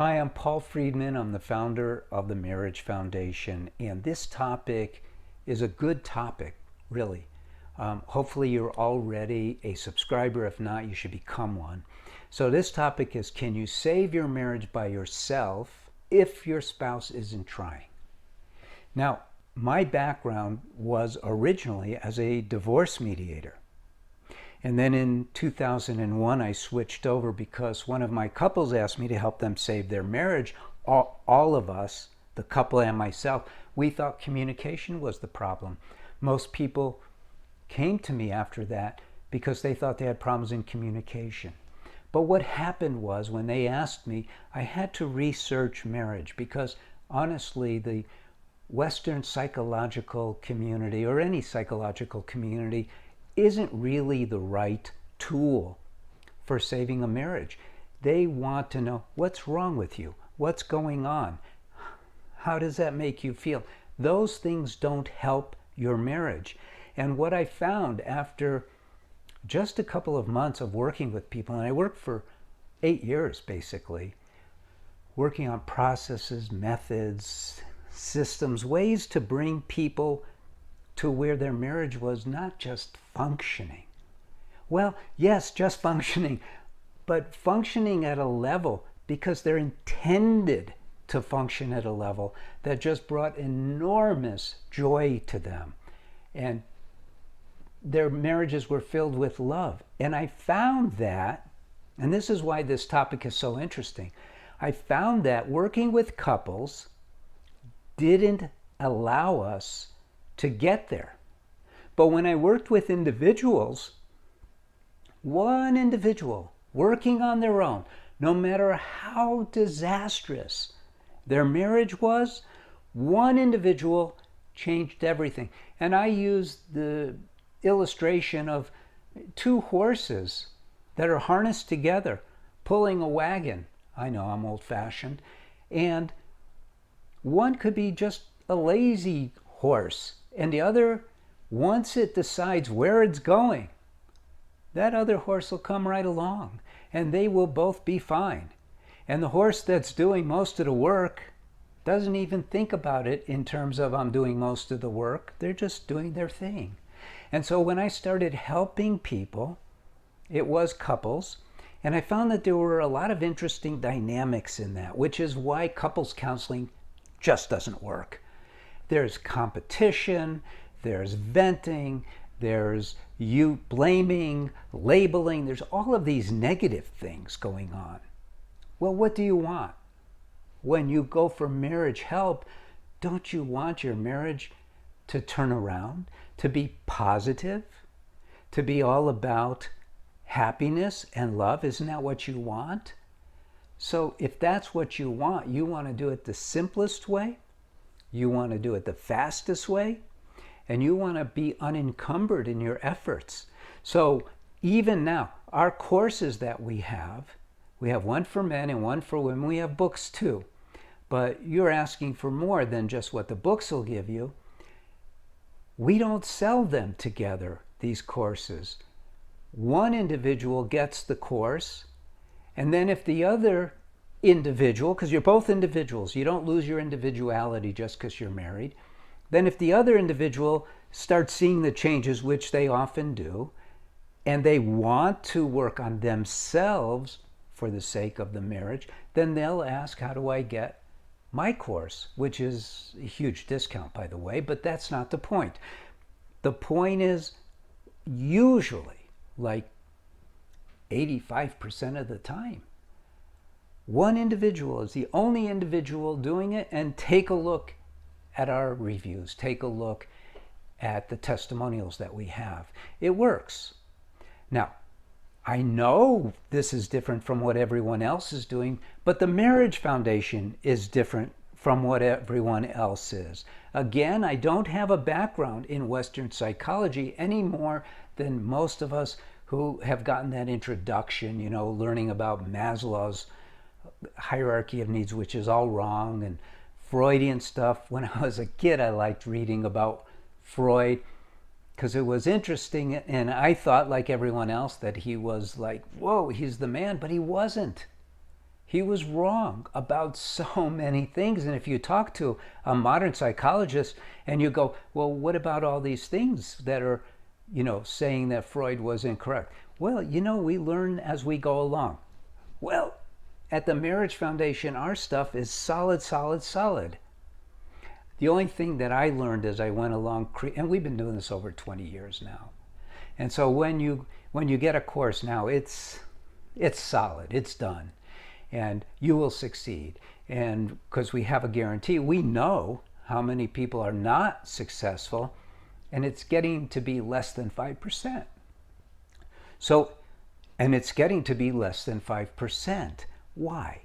Hi, I'm Paul Friedman. I'm the founder of the Marriage Foundation, and this topic is a good topic, really. Hopefully, you're already a subscriber. If not, you should become one. So, this topic is, can you save your marriage by yourself if your spouse isn't trying? Now, my background was originally as a divorce mediator. And then in 2001, I switched over because one of my couples asked me to help them save their marriage. All of us, the couple and myself, we thought communication was the problem. Most people came to me after that because they thought they had problems in communication. But what happened was when they asked me, I had to research marriage because honestly, the Western psychological community or any psychological community isn't really the right tool for saving a marriage. They want to know what's wrong with you, what's going on, how does that make you feel. Those things don't help your marriage. And what I found after just a couple of months of working with people, and I worked for 8 years basically, working on processes, methods, systems, ways to bring people to where their marriage was not just functioning. Well, yes, just functioning, but functioning at a level because they're intended to function at a level that just brought enormous joy to them. And their marriages were filled with love. And I found that, and this is why this topic is so interesting, I found that working with couples didn't allow us to get there. But when I worked with individuals, one individual working on their own, no matter how disastrous their marriage was, one individual changed everything. And I used the illustration of two horses that are harnessed together, pulling a wagon. I know I'm old-fashioned. And one could be just a lazy horse, and the other, once it decides where it's going, that other horse will come right along and they will both be fine. And the horse that's doing most of the work doesn't even think about it in terms of I'm doing most of the work. They're just doing their thing. And so when I started helping people, it was couples, and I found that there were a lot of interesting dynamics in that, which is why couples counseling just doesn't work. There's competition, there's venting, there's you blaming, labeling, there's all of these negative things going on. Well, what do you want? When you go for marriage help, don't you want your marriage to turn around, to be positive, to be all about happiness and love? Isn't that what you want? So if that's what you want to do it the simplest way, you want to do it the fastest way, and you want to be unencumbered in your efforts. So even now, our courses that we have one for men and one for women. We have books too, but you're asking for more than just what the books will give you. We don't sell them together, these courses. One individual gets the course, and then if the other individual, because you're both individuals, you don't lose your individuality just because you're married, then if the other individual starts seeing the changes, which they often do, and they want to work on themselves for the sake of the marriage, then they'll ask, how do I get my course? Which is a huge discount, by the way, but that's not the point. The point is, usually, like 85% of the time, one individual is the only individual doing it. And take a look at our reviews. Take a look at the testimonials that we have. It works. Now, I know this is different from what everyone else is doing, but the Marriage Foundation is different from what everyone else is. Again, I don't have a background in Western psychology any more than most of us who have gotten that introduction, learning about Maslow's hierarchy of needs, which is all wrong, and Freudian stuff. When I was a kid, I liked reading about Freud because it was interesting, and I thought, like everyone else, that he was like, whoa, he's the man, but he wasn't. He was wrong about so many things. And if you talk to a modern psychologist and you go, well, what about all these things that are, saying that Freud was incorrect? Well, we learn as we go along. Well, at the Marriage Foundation, our stuff is solid, solid, solid. The only thing that I learned as I went along, and we've been doing this over 20 years now. And so when you get a course now, it's solid, it's done, and you will succeed. And because we have a guarantee, we know how many people are not successful, and it's getting to be less than 5%. So, and it's getting to be less than 5%. Why?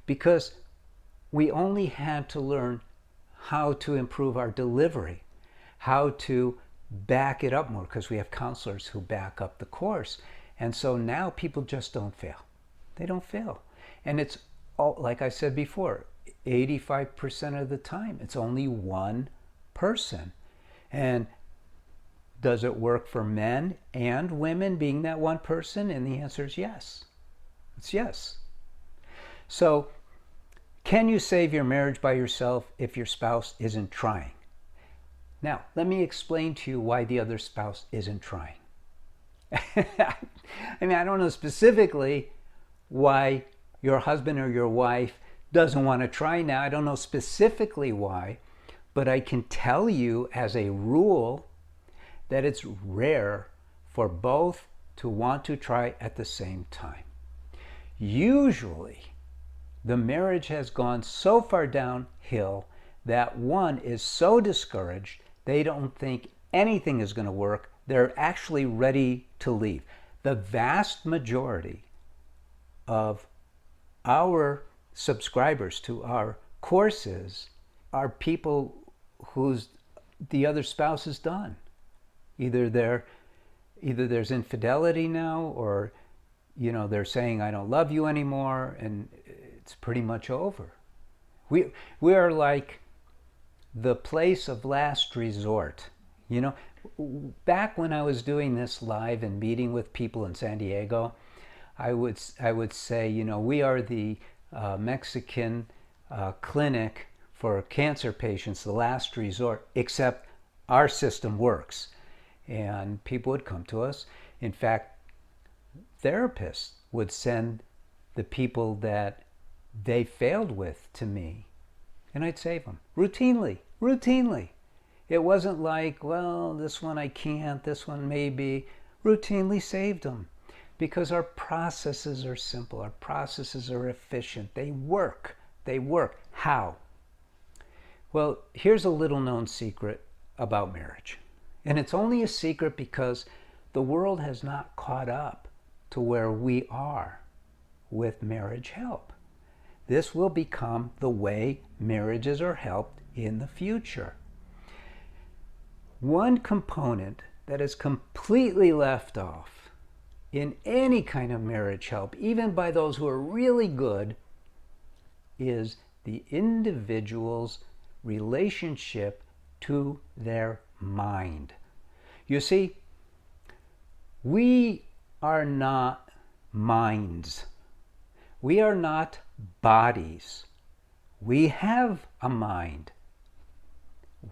Because we only had to learn how to improve our delivery, how to back it up more, because we have counselors who back up the course. And so now people just don't fail. They don't fail. And it's all, like I said before, 85% of the time, it's only one person. And does it work for men and women being that one person? And the answer is yes. It's yes. So, can you save your marriage by yourself if your spouse isn't trying? Now, let me explain to you why the other spouse isn't trying. I don't know specifically why your husband or your wife doesn't want to try now. I don't know specifically why, but I can tell you as a rule that it's rare for both to want to try at the same time. Usually, the marriage has gone so far downhill that one is so discouraged they don't think anything is going to work. They're actually ready to leave. The vast majority of our subscribers to our courses are people whose the other spouse is done. Either there's infidelity now, or they're saying I don't love you anymore, and it's pretty much over. We are like the place of last resort. Back when I was doing this live and meeting with people in San Diego, I would say, we are the Mexican clinic for cancer patients, the last resort, except our system works. And people would come to us. In fact, therapists would send the people that they failed with to me, and I'd save them routinely. It wasn't like, well, this one I can't, this one maybe. Routinely saved them because our processes are simple, our processes are efficient, they work. How? Well, here's a little known secret about marriage, and it's only a secret because the world has not caught up to where we are with marriage help. This will become the way marriages are helped in the future. One component that is completely left off in any kind of marriage help, even by those who are really good, is the individual's relationship to their mind. You see, we are not minds. We are not bodies. We have a mind.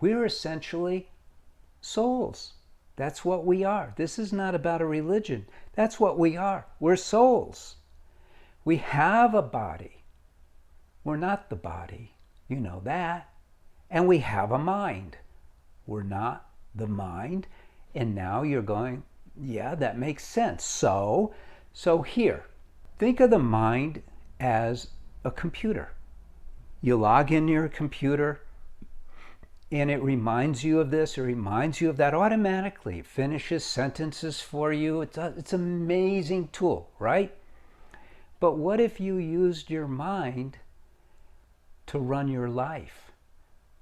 We're essentially souls. That's what we are. This is not about a religion. That's what we are. We're souls. We have a body. We're not the body. You know that. And we have a mind. We're not the mind. And now you're going, yeah, that makes sense. So here, think of the mind as a computer. You log in your computer, and it reminds you of this, it reminds you of that automatically. It finishes sentences for you. It's an amazing tool, right? But what if you used your mind to run your life?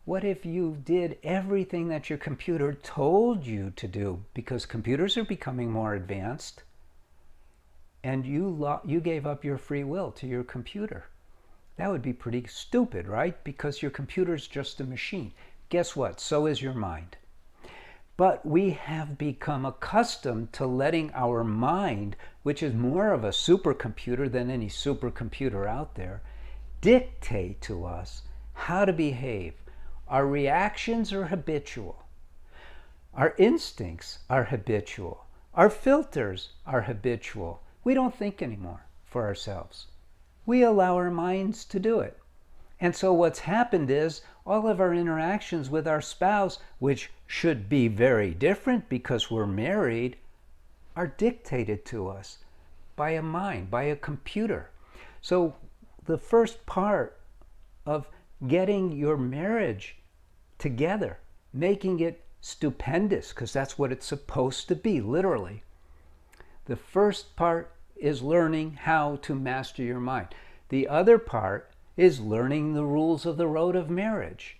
What if you did everything that your computer told you to do? Because computers are becoming more advanced, and you gave up your free will to your computer. That would be pretty stupid, right? Because your computer is just a machine. Guess what? So is your mind. But we have become accustomed to letting our mind, which is more of a supercomputer than any supercomputer out there, dictate to us how to behave. Our reactions are habitual. Our instincts are habitual. Our filters are habitual. We don't think anymore for ourselves. We allow our minds to do it. And so what's happened is all of our interactions with our spouse, which should be very different because we're married, are dictated to us by a mind, by a computer. So the first part of getting your marriage together, making it stupendous, because that's what it's supposed to be, literally. The first part is learning how to master your mind. The other part is learning the rules of the road of marriage.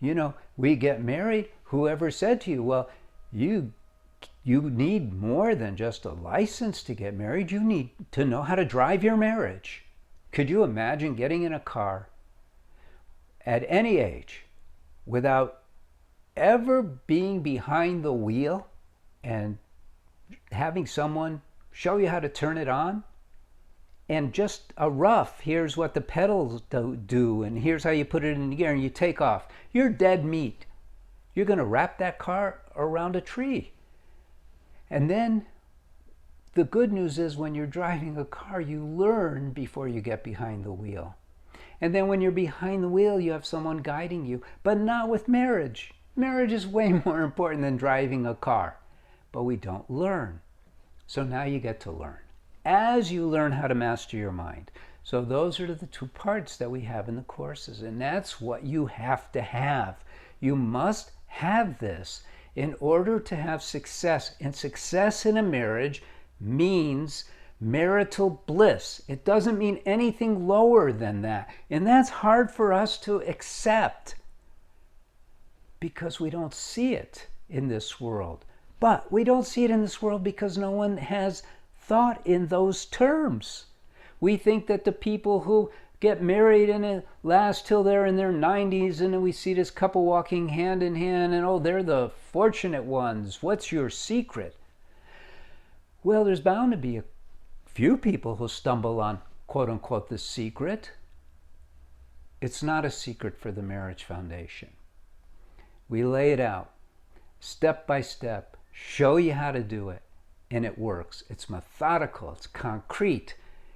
You know, we get married, whoever said to you, well, you need more than just a license to get married. You need to know how to drive your marriage. Could you imagine getting in a car at any age without ever being behind the wheel and having someone show you how to turn it on? And just a rough, here's what the pedals do, and here's how you put it in gear, and you take off. You're dead meat. You're going to wrap that car around a tree. And then the good news is when you're driving a car, you learn before you get behind the wheel. And then when you're behind the wheel, you have someone guiding you, but not with marriage. Marriage is way more important than driving a car, but we don't learn. So now you get to learn as you learn how to master your mind. So those are the two parts that we have in the courses, and that's what you have to have. You must have this in order to have success. And success in a marriage means marital bliss. It doesn't mean anything lower than that. And that's hard for us to accept because we don't see it in this world. But we don't see it in this world because no one has thought in those terms. We think that the people who get married and it lasts till they're in their 90s, and then we see this couple walking hand in hand, and oh, they're the fortunate ones. What's your secret? Well, there's bound to be a few people who stumble on, quote unquote, the secret. It's not a secret for the Marriage Foundation. We lay it out step by step, show you how to do it, and it works. It's methodical, it's concrete.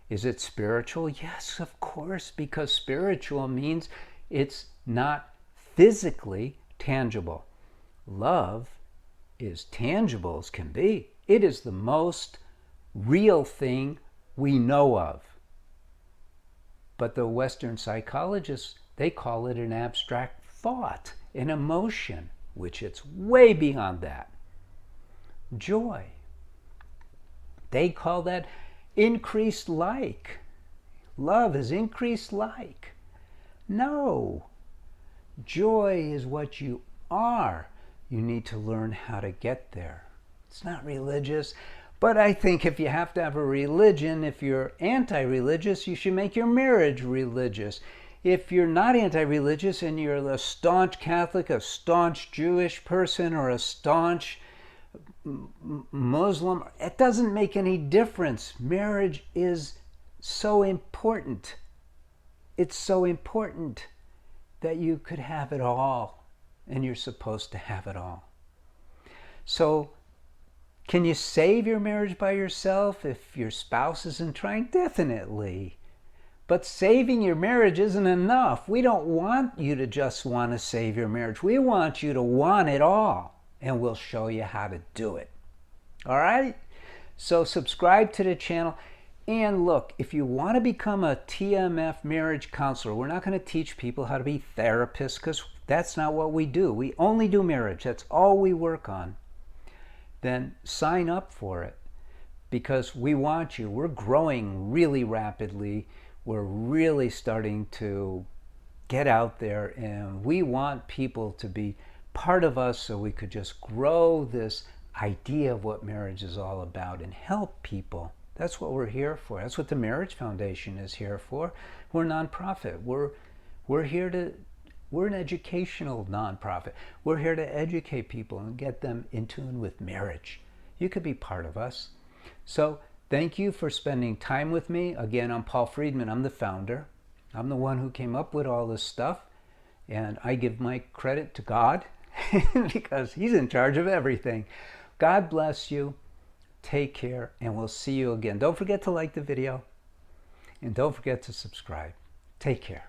Is it spiritual? Yes, of course, because spiritual means it's not physically tangible. Love is tangible as can be. It is the most real thing we know of. But the Western psychologists, they call it an abstract thought, an emotion, which it's way beyond that. Joy. They call that increased like. Love is increased like. No. Joy is what you are. You need to learn how to get there. It's not religious, but I think if you have to have a religion, if you're anti-religious, you should make your marriage religious. If you're not anti-religious and you're a staunch Catholic, a staunch Jewish person, or a staunch Muslim, it doesn't make any difference. Marriage is so important. It's so important that you could have it all, and you're supposed to have it all. So, can you save your marriage by yourself if your spouse isn't trying? Definitely. But saving your marriage isn't enough. We don't want you to just want to save your marriage. We want you to want it all, and we'll show you how to do it. All right? So subscribe to the channel. And look, if you want to become a TMF marriage counselor, we're not going to teach people how to be therapists because that's not what we do. We only do marriage. That's all we work on. Then sign up for it because we want you. We're growing really rapidly. We're really starting to get out there, and we want people to be part of us so we could just grow this idea of what marriage is all about and help people. That's what we're here for. That's what the Marriage Foundation is here for. We're a nonprofit. We're here to We're an educational nonprofit. We're here to educate people and get them in tune with marriage. You could be part of us. So thank you for spending time with me. Again, I'm Paul Friedman. I'm the founder. I'm the one who came up with all this stuff. And I give my credit to God because He's in charge of everything. God bless you. Take care, and we'll see you again. Don't forget to like the video, and don't forget to subscribe. Take care.